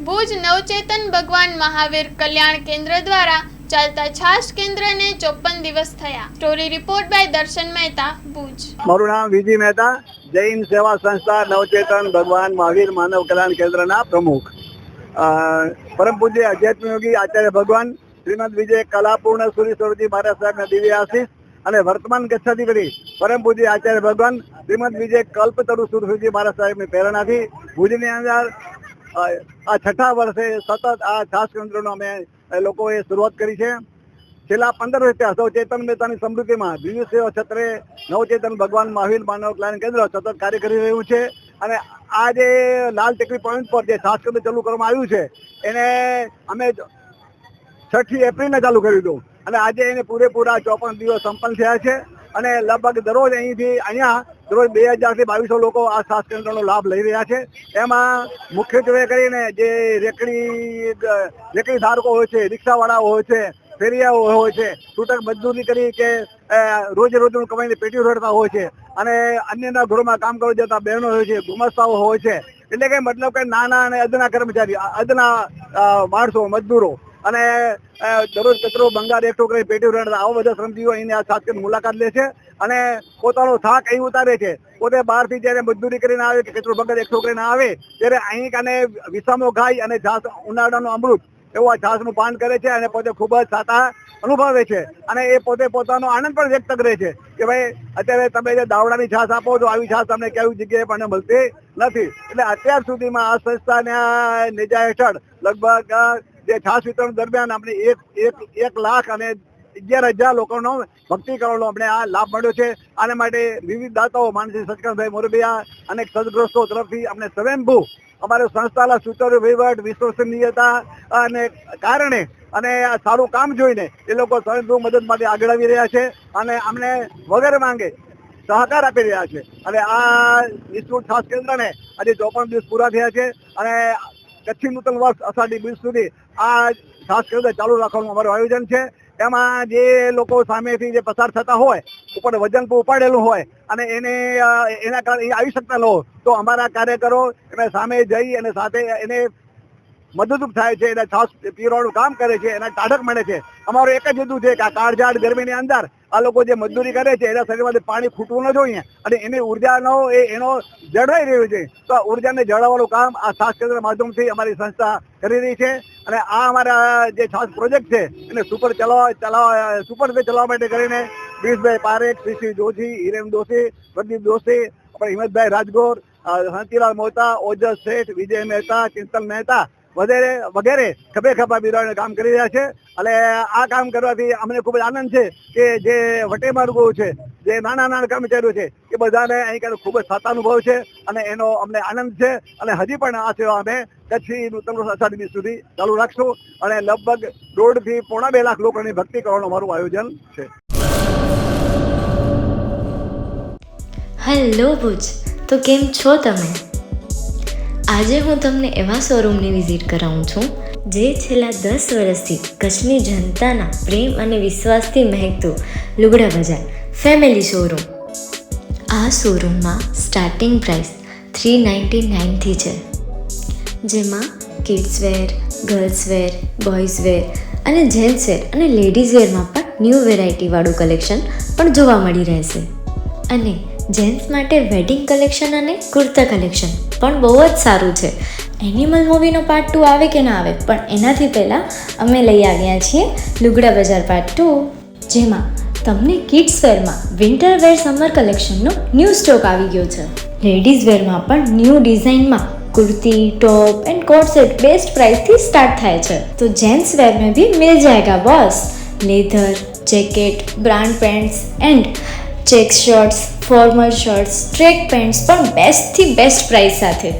ભુજ નવચેતન ભગવાન મહાવીર કલ્યાણ કેન્દ્ર દ્વારા ચાલતા છાશ કેન્દ્રને 54 દિવસ થયા। સ્ટોરી રિપોર્ટ બાય દર્શન મહેતા, ભુજ। મારું નામ વિજય મહેતા, જૈન સેવા સંસ્થા નવચેતન ભગવાન મહાવીર માનવ કલ્યાણ કેન્દ્રના પ્રમુખ। પરમ પૂજ્ય અધ્યાત્મ યોગી આચાર્ય ભગવાન શ્રીમદ વિજય કલાપૂર્ણ સુરી સ્વરૂપજી મહારાજ સાહેબના દિવ્ય આશીષ અને વર્તમાન ગચ્છાધિપતિ પરમ પૂજ્ય આચાર્ય ભગવાન શ્રીમદ વિજય કલ્પતરુ સુરજી મહારાજ સાહેબની પ્રેરણાથી ભુજની અંદર આ છઠ્ઠા વર્ષે સતત આ છાશ કેન્દ્રનો અમે લોકોએ શરૂઆત કરી છે। છેલ્લા 15 વર્ષથી નવચેતન મહેતાની સમૃદ્ધિમાં વિવિધ સેવા ક્ષેત્રે નવચેતન ભગવાન મહાવીર માનવ કલ્યાણ કેન્દ્ર સતત કાર્ય કરી રહ્યું છે। અને આ જે લાલ ટેકરી પોઈન્ટ પર જે છાશ કેન્દ્ર ચાલુ કરવામાં આવ્યું છે એને અમે 6 એપ્રિલને ચાલુ કર્યું હતું અને આજે એને પૂરેપૂરા 54 દિવસ સંપન્ન થયા છે। અને લગભગ દરરોજ અહીંયા દરરોજ 2000 થી 2200 લોકો આ છાશ કેન્દ્રનો લાભ લઈ રહ્યા છે। એમાં મુખ્યત્વે કરીને જે રેકડી ધારકો હોય છે, રિક્ષાવાળાઓ હોય છે, ફેરિયાઓ હોય છે, છૂટક મજદૂરી કરી કે રોજનું કમાઈને પેટી રોડતા હોય છે અને અન્યના ઘરોમાં કામ કરવા જતા બહેનો હોય છે, ગુમાસ્તાઓ હોય છે, એટલે કે મતલબ કે નાના અને અદના કર્મચારી, અદના માણસો, મજદૂરો અને દરરોજ કચરો ભંગાર એકઠો કરી પેટી રોડતા આવા બધા શ્રમજીવીઓ અહીં આ છાશ કેન્દ્રની મુલાકાત લે છે અને પોતાનો થાક અહીં ઉતારે છે। પોતે બહારથી જ્યારે મજદૂરી કરીને આવે કે કચરો ભંગાર એકઠો કરીને આવે ત્યારે અહીં કાને વિસામો ખાઈ અને છાશ ઉનાળાનું અમૃત એવું આ છાશનું પાન કરે છે અને પોતે ખૂબ જ સાતા અનુભવે છે અને એ પોતે પોતાનો આનંદ પણ વ્યક્ત કરે છે કે ભાઈ અત્યારે તમે જે દાવડાની છાશ આપો છો આવી છાશ તમને કઈ જગ્યાએ પણ મળતી નથી। એટલે અત્યાર સુધીમાં આ સંસ્થાના નેજા હેઠળ લગભગ જે છાશ વિતરણ દરમિયાન આપણે 1,11,000 લોકોનો ભક્તિ કરવાનો આપણે આ લાભ મળ્યો છે। આના માટે વિવિધ દાતાઓ માનસી સચકાંતભાઈ મોરબિયા અનેક સદગ્રસ્તો તરફથી આપણે સ્વયંભૂ અમારે સંસ્થાના સુચારુ વહીવટ, વિશ્વસનીયતા અને કારણે અને આ સારું કામ જોઈને એ લોકો સ્વયંભૂ મદદ માટે આગળ આવી રહ્યા છે અને અમને વગર માંગે સહકાર આપી રહ્યા છે। અને આ વિસ્તૃત છાશ કેન્દ્રને આજે 54 દિવસ પૂરા થયા છે અને કચ્છી નૂતન વર્ષ અષાઢી બીજ સુધી આ છાશ કેન્દ્ર ચાલુ રાખવાનું અમારું આયોજન છે। એમાં જે લોકો સામેથી જે પસાર થતા હોય, ઉપર વજન ઉપાડેલું હોય અને એના કારણે આવી શકતા ન હોય તો અમારા કાર્યકરો એને સામે જઈ અને સાથે એને મદદરૂપ થાય છે, એને છાશ પીવડાવવાનું કામ કરે છે, એના ટાઢક મળે છે। અમારો એક જ હેતુ છે કે આ કાળઝાળ ગરમીની અંદર આ લોકો જે મજદૂરી કરે છે એના શરીરમાંથી પાણી ખૂટવું ન જોઈએ અને એની ઉર્જાનો એનો જળવાઈ રહ્યું છે તો આ ઉર્જાને જળવવાનું કામ આ છાશ કેન્દ્ર માધ્યમથી અમારી સંસ્થા કરી રહી છે। અને આ અમારા જે છાશ પ્રોજેક્ટ છે એને સુપર ચલાવવા માટે કરીને બીસભાઈ પારેખ, શ્રી જોશી, હિરેન જોશી, પ્રદીપ જોશી, આપણે હિંમતભાઈ રાજગોર, શાંતિલાલ મોતા, ઓજસ શેઠ, વિજય મહેતા, ચિંતન મહેતા વગેરે ખભે ખભા બિરાડીને કામ કરી રહ્યા છે। અને આ કામ કરવાથી અમને ખૂબ જ આનંદ છે કે જે વટેમાર્ગો છે, જે નાના કર્મચારીઓ છે એ બધાને અહીં ખૂબ જ સાતા અનુભવ છે અને એનો અમને આનંદ છે। અને હજી પણ આ સેવા અમે કચ્છી નૂતન વર્ષ અષાઢી બીજ સુધી ચાલુ રાખશું અને લગભગ 1.5 થી 2.5 લાખ લોકોની ભક્તિ કરવાનું અમારું આયોજન છે। હેલો ભુજ, તો કેમ છો તમે? આજે હું તમને એવા શોરૂમની વિઝિટ કરાવું છું જે છેલ્લા 10 વર્ષથી કચ્છની જનતાના પ્રેમ અને વિશ્વાસથી મહેકતું લુગડા બજાર ફેમિલી શોરૂમ। આ શોરૂમમાં સ્ટાર્ટિંગ પ્રાઇસ 399થી છે, જેમાં kids wear, girls wear, boys wear અને જેન્ટ્સ વેર અને લેડીઝ વેરમાં પણ ન્યૂ વેરાયટીવાળું કલેક્શન પણ જોવા મળી રહેશે। અને જેન્ટ્સ માટે વેડિંગ કલેક્શન અને કુર્તા કલેક્શન પણ બહુ જ સારું છે। એનિમલ મૂવીનો પાર્ટ 2 આવે કે ના આવે, પણ એનાથી પહેલાં અમે લઈ આવ્યા છીએ લુગડા બજાર પાર્ટ 2, જેમાં તમને કિડ્સ વેરમાં વિન્ટર વેર સમર કલેક્શનનો ન્યૂ સ્ટોક આવી ગયો છે। લેડીઝ વેરમાં પણ ન્યૂ ડિઝાઇનમાં kurti, top and coat set best price थी स्टार्ट थाय छे। तो जेंट्स वेर में भी मिल जाएगा boss. Leather, jacket, brand pants and check shirts, formal shirts, track pants पर बेस्ट थी बेस्ट प्राइस साथे।